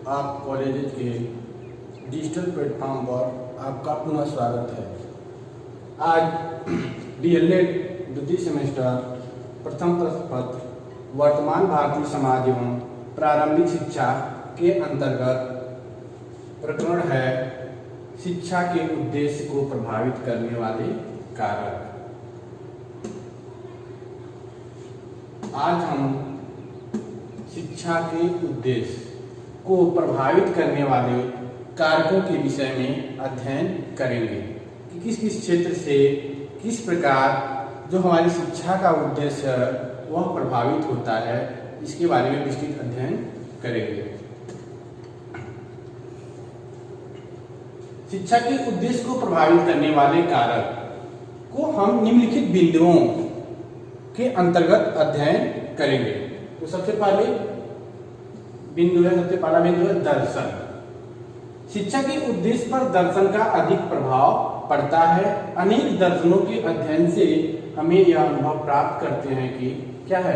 आप कॉलेज के digital platform पर आपका पुनः स्वागत है। आज डीएलएड द्वितीय सेमेस्टर प्रथम प्रश्न पत्र वर्तमान भारतीय समाज एवं प्रारंभिक शिक्षा के अंतर्गत प्रकरण है शिक्षा के उद्देश्य को प्रभावित करने वाले कारक। आज हम शिक्षा के उद्देश्य को प्रभावित करने वाले कारकों के विषय में अध्ययन करेंगे कि किस किस क्षेत्र से किस प्रकार जो हमारी शिक्षा का उद्देश्य है वह प्रभावित होता है, इसके बारे में विस्तृत अध्ययन करेंगे। शिक्षा के उद्देश्य को प्रभावित करने वाले कारक को हम निम्नलिखित बिंदुओं के अंतर्गत अध्ययन करेंगे। तो सबसे पहला बिंदु है दर्शन। शिक्षा के उद्देश्य पर दर्शन का अधिक प्रभाव पड़ता है। अनेक दर्शनों के अध्ययन से हमें यह अनुभव प्राप्त करते हैं कि क्या है,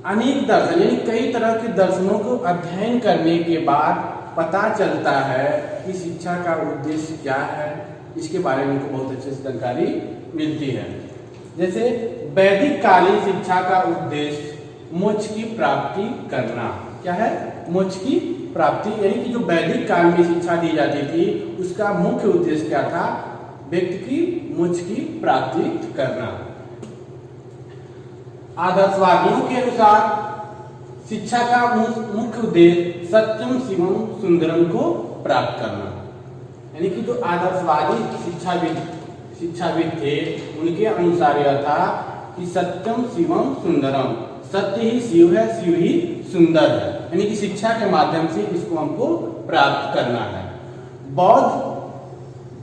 अनेक दर्शन यानी कई तरह के दर्शनों को अध्ययन करने के बाद पता चलता है कि शिक्षा का उद्देश्य क्या है। इसके बारे में बहुत अच्छे से जानकारी मिलती है। जैसे वैदिक कालीन शिक्षा का उद्देश्य मोक्ष की प्राप्ति करना। क्या है? मोक्ष की प्राप्ति, यानी कि जो वैदिक काल में शिक्षा दी जाती थी उसका मुख्य उद्देश्य क्या था? व्यक्ति की मोक्ष की प्राप्ति करना। आदर्शवादियों के अनुसार शिक्षा का मुख्य उद्देश्य सत्यम शिवम सुंदरम को प्राप्त करना। यानी कि जो आदर्शवादी शिक्षाविद थे उनके अनुसार यह था कि सत्यम शिवम सुंदरम, सत्य ही शिव है, शिव ही सुंदर है। यानी कि शिक्षा के माध्यम से इसको हमको प्राप्त करना है।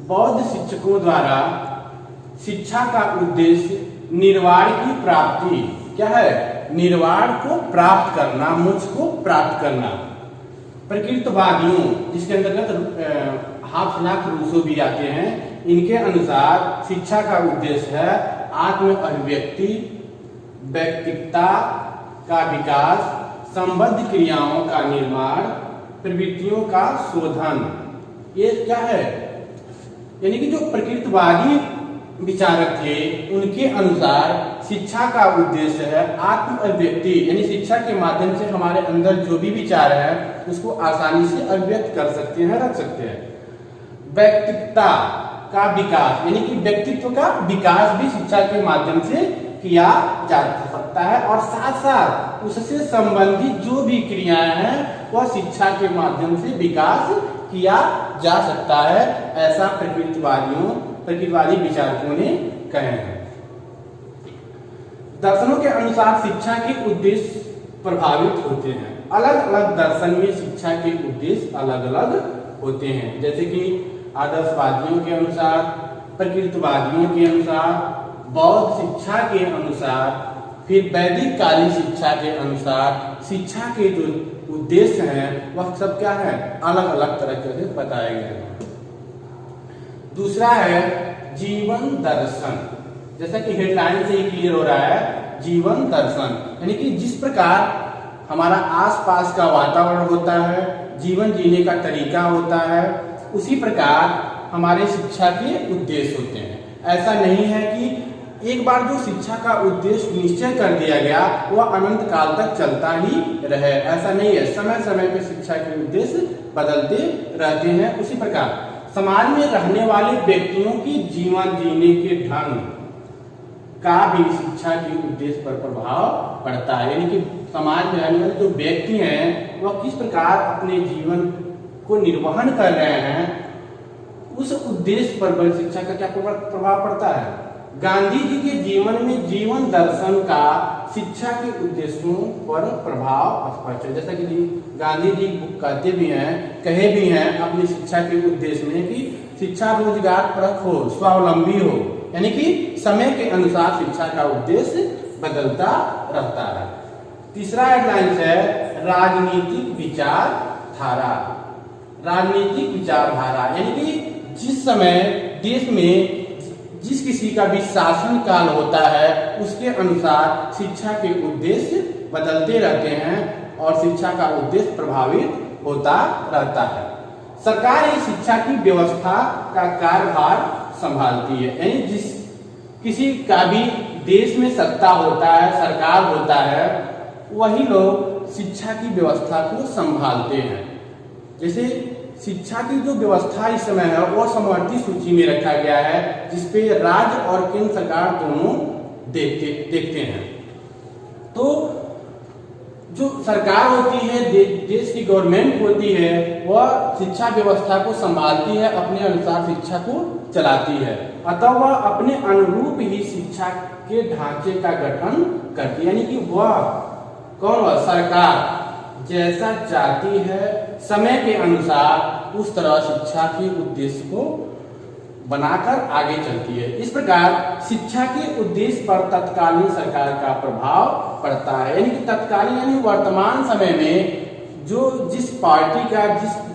बौद्ध शिक्षकों द्वारा शिक्षा का उद्देश्य निर्वाण की प्राप्ति, क्या है? निर्वाण को प्राप्त करना, मोक्ष को प्राप्त करना। प्रकृतवादियों, जिसके अंतर्गत हाफनाक रूसो भी आते हैं, इनके अनुसार शिक्षा का उद्देश्य है आत्म अभिव्यक्ति, व्यक्तित्व का विकास, संबद्ध क्रियाओं का निर्माण, प्रवृत्तियों का शोधन। ये क्या है? यानी कि जो प्रकृतवादी विचारक थे उनके अनुसार शिक्षा का उद्देश्य है आत्म अभिव्यक्ति, यानी शिक्षा के माध्यम से हमारे अंदर जो भी विचार है उसको आसानी से अभिव्यक्त कर सकते हैं, रख सकते हैं। व्यक्तित्व का विकास, यानी कि व्यक्तित्व का विकास भी शिक्षा के माध्यम से किया जा सकता है और साथ साथ उससे संबंधित जो भी क्रियाएं हैं वह शिक्षा के माध्यम से विकास किया जा सकता है। ऐसा प्रकृतवादी विचारकों ने कहे हैं। दर्शनों के अनुसार शिक्षा के उद्देश्य प्रभावित होते हैं। अलग अलग दर्शन में शिक्षा के उद्देश्य अलग अलग होते हैं। जैसे कि आदर्शवादियों के अनुसार, प्रकृतवादियों के अनुसार, बौद्ध शिक्षा के अनुसार, फिर वैदिक कालीन शिक्षा के अनुसार शिक्षा के जो उद्देश्य हैं वह सब क्या है? अलग अलग तरीके से बताए गए हैं। दूसरा है जीवन दर्शन। जैसा कि हेडलाइन से ही क्लियर हो रहा है, जीवन दर्शन यानी कि जिस प्रकार हमारा आसपास का वातावरण होता है, जीवन जीने का तरीका होता है, उसी प्रकार हमारे शिक्षा के उद्देश्य होते हैं। ऐसा नहीं है कि एक बार जो शिक्षा का उद्देश्य निश्चय कर दिया गया वह अनंत काल तक चलता ही रहे, ऐसा नहीं है। समय समय पे शिक्षा के उद्देश्य बदलते रहते हैं। उसी प्रकार समाज में रहने वाले व्यक्तियों की जीवन जीने के ढंग का भी शिक्षा के उद्देश्य पर प्रभाव पड़ता है। यानी कि समाज में रहने वाले जो व्यक्ति हैं वह किस प्रकार अपने जीवन को निर्वहन कर रहे हैं, उस उद्देश्य पर शिक्षा का क्या प्रभाव पड़ता है। गांधी जी के जीवन में जीवन दर्शन का शिक्षा के उद्देश्यों पर प्रभाव स्पष्ट है। जैसा कि गांधी जी कहते भी हैं, कहे भी हैं अपनी शिक्षा के उद्देश्य में कि शिक्षा रोजगार परक हो, स्वावलंबी हो, यानी कि समय के अनुसार शिक्षा का उद्देश्य बदलता रहता है। तीसरा हेडलाइन है राजनीतिक विचारधारा। राजनीतिक विचारधारा यानी कि जिस समय देश में जिस किसी का भी शासन काल होता है उसके अनुसार शिक्षा के उद्देश्य बदलते रहते हैं और शिक्षा का उद्देश्य प्रभावित होता रहता है। सरकार ही शिक्षा की व्यवस्था का कार्यभार संभालती है, यानी जिस किसी का भी देश में सत्ता होता है, सरकार होता है, वही लोग शिक्षा की व्यवस्था को संभालते हैं। जैसे शिक्षा की जो व्यवस्था इस समय है वो समवर्ती सूची में रखा गया है, जिसपे राज्य और केंद्र सरकार दोनों देखते हैं। तो जो सरकार होती है, देश की गवर्नमेंट होती है, वह शिक्षा व्यवस्था को संभालती है, अपने अनुसार शिक्षा को चलाती है, अतः वह अपने अनुरूप ही शिक्षा के ढांचे का गठन करती है। यानी कि वह कौन, सरकार जैसा चाहती है समय के अनुसार उस तरह शिक्षा के उद्देश्य को बनाकर आगे चलती है। इस प्रकार शिक्षा के उद्देश्य पर तत्कालीन सरकार का प्रभाव पड़ता है, यानी कि तत्कालीन यानी वर्तमान समय में जिस पार्टी का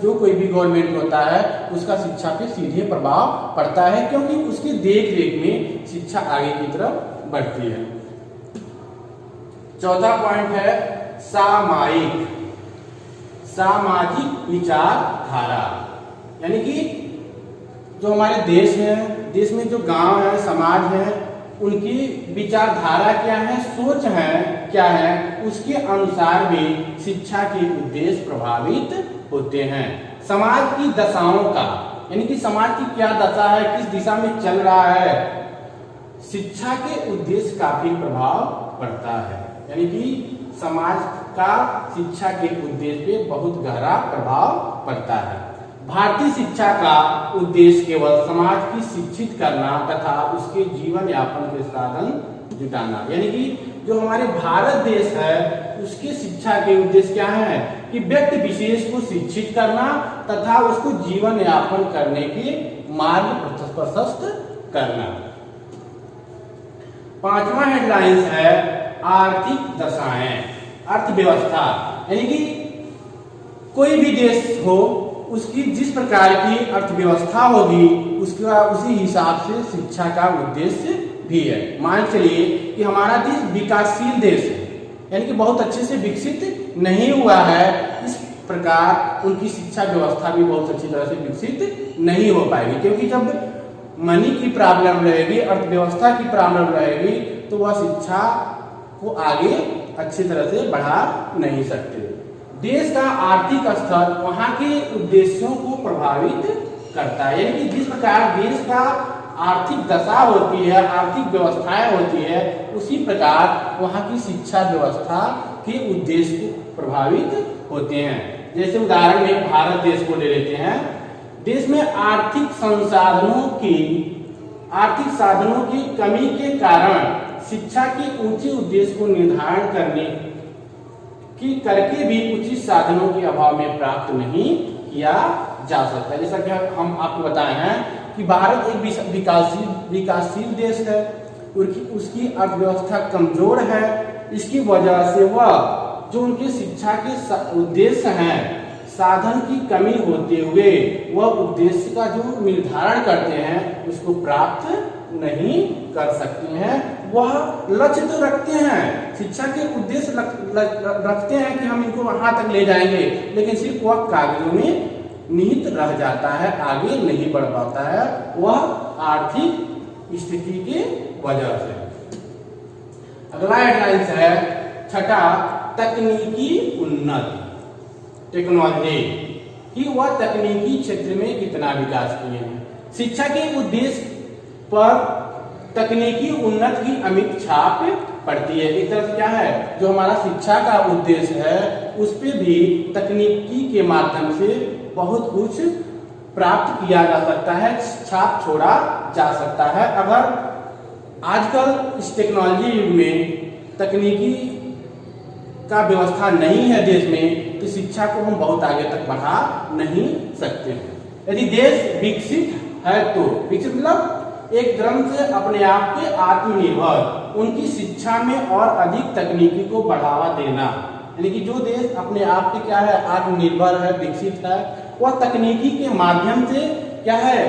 जो कोई भी गवर्नमेंट होता है उसका शिक्षा पे सीधे प्रभाव पड़ता है, क्योंकि उसकी देख रेख में शिक्षा आगे की तरफ बढ़ती है। चौथा पॉइंट है सामाजिक विचारधारा, यानी कि जो हमारे देश है, देश में जो गांव है, समाज है, उनकी विचारधारा क्या है, सोच है क्या है, उसके अनुसार भी शिक्षा के उद्देश्य प्रभावित होते हैं। समाज की दशाओं का, यानी कि समाज की क्या दशा है, किस दिशा में चल रहा है, शिक्षा के उद्देश्य का भी प्रभाव पड़ता है। यानी कि समाज का शिक्षा के उद्देश्य पे बहुत गहरा प्रभाव पड़ता है। भारतीय शिक्षा का उद्देश्य केवल समाज की शिक्षित करना तथा उसके जीवन यापन के साधन जुटाना, यानी कि जो हमारे भारत देश है उसकी शिक्षा के उद्देश्य क्या है कि व्यक्ति विशेष को शिक्षित करना तथा उसको जीवन यापन करने के मार्ग प्रशस्त करना। पांचवा हेडलाइंस है आर्थिक दशाएं, अर्थव्यवस्था, यानी कि कोई भी देश हो उसकी जिस प्रकार की अर्थव्यवस्था होगी उसका उसी हिसाब से शिक्षा का उद्देश्य भी है। मान चलिए कि हमारा देश विकासशील देश है, यानी कि बहुत अच्छे से विकसित नहीं हुआ है, इस प्रकार उनकी शिक्षा व्यवस्था भी बहुत अच्छी तरह से विकसित नहीं हो पाएगी, क्योंकि जब मनी की प्रॉब्लम रहेगी, अर्थव्यवस्था की प्रॉब्लम रहेगी, तो वह शिक्षा को आगे अच्छी तरह से बढ़ा नहीं सकते। देश का आर्थिक स्तर वहां के उद्देश्यों को प्रभावित करता है, यानी कि जिस प्रकार देश का आर्थिक दशा होती है, आर्थिक व्यवस्थाएं होती है, उसी प्रकार वहां की शिक्षा व्यवस्था के उद्देश्य को प्रभावित होते हैं। जैसे उदाहरण में भारत देश को ले लेते हैं। देश में आर्थिक साधनों की कमी के कारण शिक्षा के ऊंचे उद्देश्य को निर्धारण करके भी उचित साधनों के अभाव में प्राप्त नहीं किया जा सकता। जैसा कि हम आपको बताए हैं कि भारत एक विकासशील देश है, उसकी अर्थव्यवस्था कमजोर है, इसकी वजह से वह जो उनके शिक्षा के उद्देश्य हैं, साधन की कमी होते हुए वह उद्देश्य का जो निर्धारण करते हैं उसको प्राप्त नहीं कर सकते हैं। वह लक्ष्य तो रखते हैं, शिक्षा के उद्देश्य रखते हैं कि हम इनको वहां तक ले जाएंगे, लेकिन सिर्फ वह कागजों में निहित रह जाता है, आगे नहीं बढ़ पाता है, वह आर्थिक स्थिति के वजह से। अगला हेडलाइंस है छठा, तकनीकी उन्नति, टेक्नोलॉजी, कि वह तकनीकी क्षेत्र में कितना विकास किए हैं। शिक्षा के उद्देश्य पर तकनीकी उन्नति की अमिट छाप पड़ती है। एक तरफ क्या है, जो हमारा शिक्षा का उद्देश्य है उस पर भी तकनीकी के माध्यम से बहुत कुछ प्राप्त किया जा सकता है, छाप छोड़ा जा सकता है। अगर आजकल इस टेक्नोलॉजी युग में तकनीकी का व्यवस्था नहीं है देश में, तो शिक्षा को हम बहुत आगे तक बढ़ा नहीं सकते हैं। यदि देश विकसित है तो विकसित मतलब एक क्रम से अपने आप के आत्मनिर्भर, उनकी शिक्षा में और अधिक तकनीकी को बढ़ावा देना, यानी कि जो देश अपने आप के क्या है आत्मनिर्भर है, विकसित है, वह तकनीकी के माध्यम से क्या है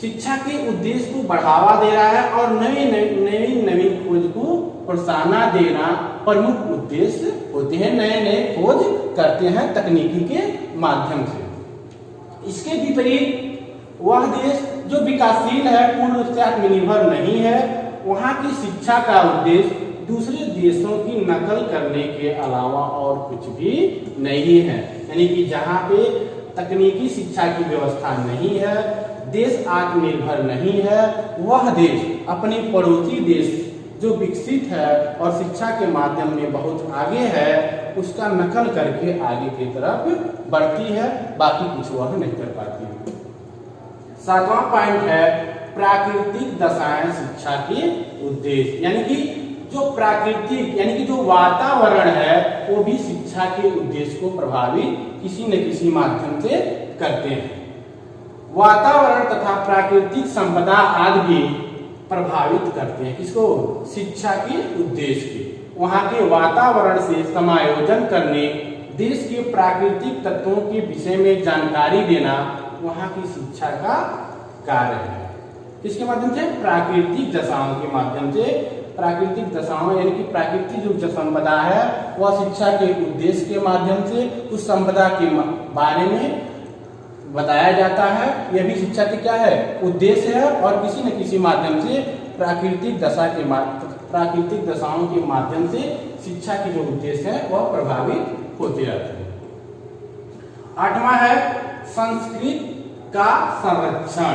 शिक्षा के उद्देश्य को बढ़ावा दे रहा है और नई खोज को प्रोत्साहन देना प्रमुख उद्देश्य होते हैं। नए खोज करते हैं तकनीकी के माध्यम से। इसके विपरीत वह देश जो विकासशील है, पूर्ण रूप से आत्मनिर्भर नहीं है, वहां की शिक्षा का उद्देश्य दूसरे देशों की नकल करने के अलावा और कुछ भी नहीं है। यानी कि जहां पे तकनीकी शिक्षा की व्यवस्था नहीं है, देश आत्मनिर्भर नहीं है, वह देश अपने पड़ोसी देश जो विकसित है और शिक्षा के माध्यम में बहुत आगे है, उसका नकल करके आगे की तरफ बढ़ती है, बाकी कुछ वह नहीं कर पाती है। 7वां पॉइंट है प्राकृतिक दशाएं शिक्षा के उद्देश्य। यानी कि जो प्राकृतिक यानी कि जो वातावरण है वो भी शिक्षा के उद्देश्य को प्रभावित किसी न किसी माध्यम से करते हैं। वातावरण तथा प्राकृतिक संपदा आदि भी प्रभावित करते हैं किसको? शिक्षा के उद्देश्य के। वहां के वातावरण से समायोजन करने, देश के प्राकृतिक तत्वों के विषय में जानकारी देना वहां की शिक्षा का कार्य है। किसके माध्यम से? प्राकृतिक दशाओं के माध्यम से। प्राकृतिक दशाओं यानी कि प्राकृतिक जो संपदा है वह शिक्षा के उद्देश्य के माध्यम से उस संपदा के बारे में बताया जाता है। यह भी शिक्षा के क्या है? उद्देश्य है। और किसी न किसी माध्यम से प्राकृतिक दशाओं के माध्यम से शिक्षा के जो उद्देश्य है वह प्रभावित होते रहते हैं। 8वां है संस्कृत का संरक्षण।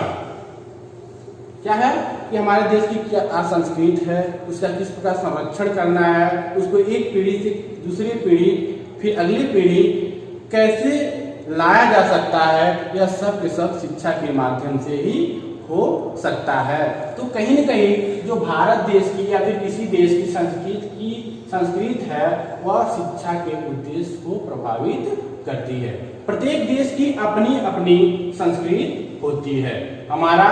क्या है कि हमारे देश की क्या संस्कृत है, उसका किस प्रकार संरक्षण करना है, उसको एक पीढ़ी से दूसरी पीढ़ी फिर अगली पीढ़ी कैसे लाया जा सकता है, यह सब के सब शिक्षा के माध्यम से ही हो सकता है। तो कहीं न कहीं जो भारत देश की या फिर किसी देश की संस्कृत है वह शिक्षा के उद्देश्य को प्रभावित करती है। प्रत्येक देश की अपनी अपनी संस्कृत होती है। हमारा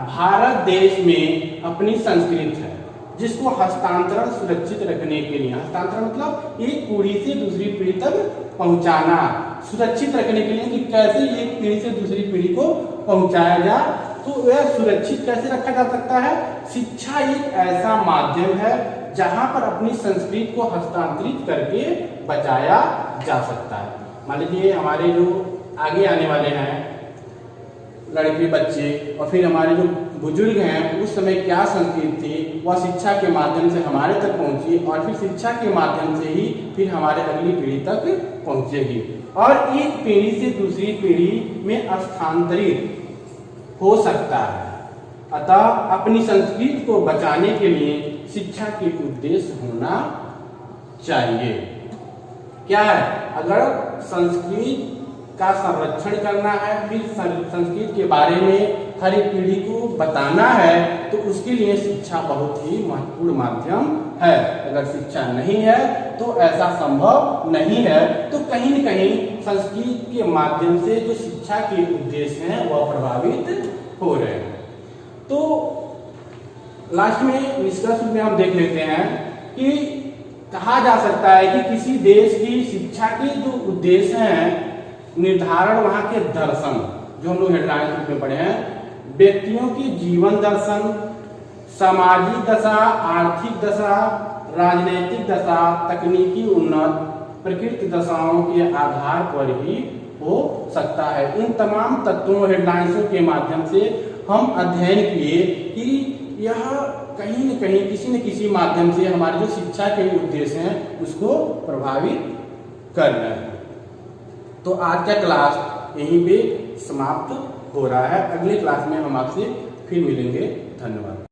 भारत देश में अपनी संस्कृत है जिसको हस्तांतरण सुरक्षित रखने के लिए, हस्तांतरण मतलब एक पीढ़ी से दूसरी पीढ़ी तक पहुंचाना, सुरक्षित रखने के लिए कि कैसे एक पीढ़ी से दूसरी पीढ़ी को पहुंचाया जाए। तो वह सुरक्षित कैसे रखा जा सकता है? शिक्षा एक ऐसा माध्यम है जहां पर अपनी संस्कृति को हस्तांतरित करके बचाया जा सकता है। मान लीजिए हमारे जो आगे आने वाले हैं लड़के बच्चे और फिर हमारे जो बुजुर्ग हैं, उस समय क्या संस्कृति थी वह शिक्षा के माध्यम से हमारे तक पहुंची और फिर शिक्षा के माध्यम से ही फिर हमारे अगली पीढ़ी तक पहुंचेगी और एक पीढ़ी से दूसरी पीढ़ी में स्थानांतरित हो सकता है। अतः अपनी संस्कृति को बचाने के लिए शिक्षा के उद्देश्य होना चाहिए। क्या है? अगर संस्कृत का संरक्षण करना है, फिर संस्कृत के बारे में हर एक पीढ़ी को बताना है, तो उसके लिए शिक्षा बहुत ही महत्वपूर्ण माध्यम है। अगर शिक्षा नहीं है तो ऐसा संभव नहीं है। तो कहीं न कहीं संस्कृत के माध्यम से जो शिक्षा के उद्देश्य हैं वह प्रभावित हो रहे हैं। तो लास्ट में निष्कर्ष में हम देख लेते हैं कि कहा जा सकता है कि किसी देश की शिक्षा के जो उद्देश्य हैं, निर्धारण वहां के दर्शन जो हम लोग हेडलाइन में पढ़े हैं, व्यक्तियों की जीवन दर्शन, सामाजिक दशा, आर्थिक दशा, राजनीतिक दशा, तकनीकी उन्नत, प्रकृति दशाओं के आधार पर ही हो सकता है। इन तमाम तत्वों हेडलाइंसों के माध्यम से हम अध्ययन किए कि यह कहीं न कहीं किसी न किसी माध्यम से हमारे जो शिक्षा के उद्देश्य हैं उसको प्रभावित कर रहे हैं। तो आज का क्लास यहीं पे समाप्त हो रहा है। अगले क्लास में हम आपसे फिर मिलेंगे। धन्यवाद।